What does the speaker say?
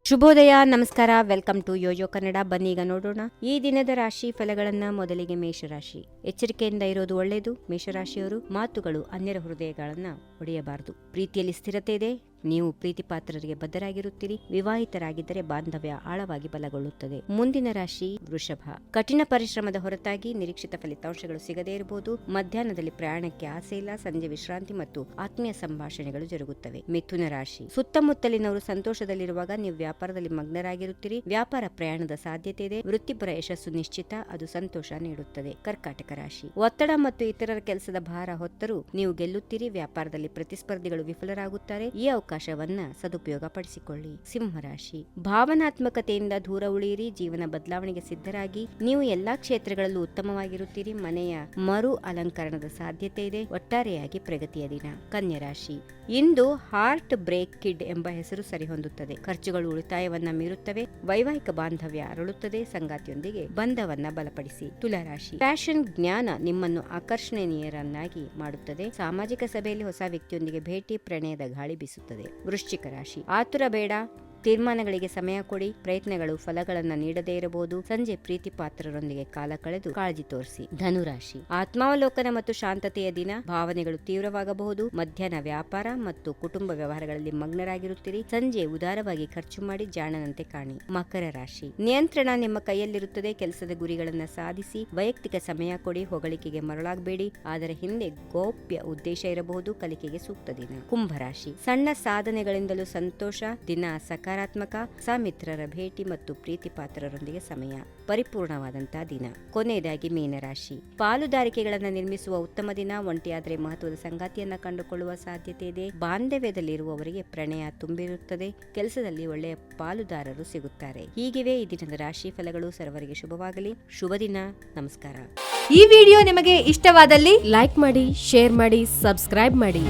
ಶುಭೋದಯ, ನಮಸ್ಕಾರ. Welcome to Yoyo Kannada. ಬನ್ನಿ ಈಗ ನೋಡೋಣ ಈ ದಿನದ ರಾಶಿ ಫಲಗಳನ್ನ. ಮೊದಲಿಗೆ ಮೇಷರಾಶಿ. ಎಚ್ಚರಿಕೆಯಿಂದ ಇರೋದು ಒಳ್ಳೆಯದು. ಮೇಷರಾಶಿಯವರು ಮಾತುಗಳು ಅನ್ಯರ ಹೃದಯಗಳನ್ನ ಒಡೆಯಬಾರದು. ಪ್ರೀತಿಯಲ್ಲಿ ಸ್ಥಿರತೆ ಇದೆ. ನೀವು ಪ್ರೀತಿ ಪಾತ್ರರಿಗೆ ಬದ್ಧರಾಗಿರುತ್ತೀರಿ. ವಿವಾಹಿತರಾಗಿದ್ದರೆ ಬಾಂಧವ್ಯ ಆಳವಾಗಿ ಬಲಗೊಳ್ಳುತ್ತದೆ. ಮುಂದಿನ ರಾಶಿ ವೃಷಭ. ಕಠಿಣ ಪರಿಶ್ರಮದ ಹೊರತಾಗಿ ನಿರೀಕ್ಷಿತ ಫಲಿತಾಂಶಗಳು ಸಿಗದೇ ಇರಬಹುದು. ಮಧ್ಯಾಹ್ನದಲ್ಲಿ ಪ್ರಯಾಣಕ್ಕೆ ಆಸೆ ಇಲ್ಲ. ಸಂಜೆ ವಿಶ್ರಾಂತಿ ಮತ್ತು ಆತ್ಮೀಯ ಸಂಭಾಷಣೆಗಳು ಜರುಗುತ್ತವೆ. ಮಿಥುನ ರಾಶಿ. ಸುತ್ತಮುತ್ತಲಿನವರು ಸಂತೋಷದಲ್ಲಿರುವಾಗ ನೀವು ವ್ಯಾಪಾರದಲ್ಲಿ ಮಗ್ನರಾಗಿರುತ್ತೀರಿ. ವ್ಯಾಪಾರ ಪ್ರಯಾಣದ ಸಾಧ್ಯತೆ ಇದೆ. ವೃತ್ತಿಪರ ಯಶಸ್ಸು ನಿಶ್ಚಿತ, ಅದು ಸಂತೋಷ ನೀಡುತ್ತದೆ. ಕರ್ಕಾಟಕ ರಾಶಿ. ಒತ್ತಡ ಮತ್ತು ಇತರರ ಕೆಲಸದ ಭಾರ ಹೊತ್ತರೂ ನೀವು ಗೆಲ್ಲುತ್ತೀರಿ. ವ್ಯಾಪಾರದಲ್ಲಿ ಪ್ರತಿಸ್ಪರ್ಧಿಗಳು ವಿಫಲರಾಗುತ್ತಾರೆ. ಈ ಅವಕಾಶವನ್ನ ಸದುಪಯೋಗ ಪಡಿಸಿಕೊಳ್ಳಿ. ಸಿಂಹರಾಶಿ. ಭಾವನಾತ್ಮಕತೆಯಿಂದ ದೂರ ಉಳಿಯಿರಿ. ಜೀವನ ಬದಲಾವಣೆಗೆ ಸಿದ್ಧರಾಗಿ. ನೀವು ಎಲ್ಲಾ ಕ್ಷೇತ್ರಗಳಲ್ಲೂ ಉತ್ತಮವಾಗಿರುತ್ತೀರಿ. ಮನೆಯ ಮರು ಅಲಂಕರಣದ ಸಾಧ್ಯತೆ ಇದೆ. ಒಟ್ಟಾರೆಯಾಗಿ ಪ್ರಗತಿಯ ದಿನ. ಕನ್ಯಾ ರಾಶಿ. ಇಂದು ಹಾರ್ಟ್ ಬ್ರೇಕ್ ಕಿಡ್ ಎಂಬ ಹೆಸರು ಸರಿಹೊಂದುತ್ತದೆ. ಖರ್ಚುಗಳು ಉಳಿತಾಯವನ್ನ ಮೀರುತ್ತವೆ. ವೈವಾಹಿಕ ಬಾಂಧವ್ಯ ಅರಳುತ್ತದೆ. ಸಂಗಾತಿಯೊಂದಿಗೆ ಬಂಧವನ್ನ ಬಲಪಡಿಸಿ. ತುಲಾರಾಶಿ. ಫ್ಯಾಷನ್ ಜ್ಞಾನ ನಿಮ್ಮನ್ನು ಆಕರ್ಷಣೀಯರನ್ನಾಗಿ ಮಾಡುತ್ತದೆ. ಸಾಮಾಜಿಕ ಸಭೆಯಲ್ಲಿ ಹೊಸ ವ್ಯಕ್ತಿಯೊಂದಿಗೆ ಭೇಟಿ. ಪ್ರಣಯದ ಗಾಳಿ ಬೀಸುತ್ತದೆ. ವೃಶ್ಚಿಕ ರಾಶಿ. ಆತುರ ಬೇಡ. ತೀರ್ಮಾನಗಳಿಗೆ ಸಮಯ ಕೊಡಿ. ಪ್ರಯತ್ನಗಳು ಫಲಗಳನ್ನ ನೀಡದೇ ಇರಬಹುದು. ಸಂಜೆ ಪ್ರೀತಿ ಪಾತ್ರರೊಂದಿಗೆ ಕಾಲ ಕಳೆದು ಕಾಳಜಿ ತೋರಿಸಿ. ಧನುರಾಶಿ. ಆತ್ಮಾವಲೋಕನ ಮತ್ತು ಶಾಂತತೆಯ ದಿನ. ಭಾವನೆಗಳು ತೀವ್ರವಾಗಬಹುದು. ಮಧ್ಯಾಹ್ನ ವ್ಯಾಪಾರ ಮತ್ತು ಕುಟುಂಬ ವ್ಯವಹಾರಗಳಲ್ಲಿ ಮಗ್ನರಾಗಿರುತ್ತೀರಿ. ಸಂಜೆ ಉದಾರವಾಗಿ ಖರ್ಚು ಮಾಡಿ ಜಾಣನಂತೆ ಕಾಣಿ. ಮಕರ ರಾಶಿ. ನಿಯಂತ್ರಣ ನಿಮ್ಮ ಕೈಯಲ್ಲಿರುತ್ತದೆ. ಕೆಲಸದ ಗುರಿಗಳನ್ನ ಸಾಧಿಸಿ. ವೈಯಕ್ತಿಕ ಸಮಯ ಕೊಡಿ. ಹೊಗಳಿಕೆಗೆ ಮರಳಾಗಬೇಡಿ. ಆದರೆ ಹಿಂದೆ ಗೌಪ್ಯ ಉದ್ದೇಶ ಇರಬಹುದು. ಕಲಿಕೆಗೆ ಸೂಕ್ತ ದಿನ. ಕುಂಭರಾಶಿ. ಸಣ್ಣ ಸಾಧನೆಗಳಿಂದಲೂ ಸಂತೋಷ. ದಿನ ಸಕಾರಾತ್ಮಕ. ಸಮಿತ್ರರ ಭೇಟಿ ಮತ್ತು ಪ್ರೀತಿ ಪಾತ್ರರೊಂದಿಗೆ ಸಮಯ. ಪರಿಪೂರ್ಣವಾದಂತಹ ದಿನ. ಕೊನೆಯದಾಗಿ ಮೀನರಾಶಿ. ಪಾಲುದಾರಿಕೆಗಳನ್ನು ನಿರ್ಮಿಸುವ ಉತ್ತಮ ದಿನ. ಒಂಟಿಯಾದರೆ ಮಹತ್ವದ ಸಂಗಾತಿಯನ್ನ ಕಂಡುಕೊಳ್ಳುವ ಸಾಧ್ಯತೆ ಇದೆ. ಬಾಂಧವ್ಯದಲ್ಲಿರುವವರಿಗೆ ಪ್ರಣಯ ತುಂಬಿರುತ್ತದೆ. ಕೆಲಸದಲ್ಲಿ ಒಳ್ಳೆಯ ಪಾಲುದಾರರು ಸಿಗುತ್ತಾರೆ. ಹೀಗಿವೆ ಈ ದಿನದ ರಾಶಿ ಫಲಗಳು. ಸರ್ವರಿಗೆ ಶುಭವಾಗಲಿ. ಶುಭ ದಿನ. ನಮಸ್ಕಾರ. ಈ ವಿಡಿಯೋ ನಿಮಗೆ ಇಷ್ಟವಾದಲ್ಲಿ ಲೈಕ್ ಮಾಡಿ, ಶೇರ್ ಮಾಡಿ, ಸಬ್ಸ್ಕ್ರೈಬ್ ಮಾಡಿ.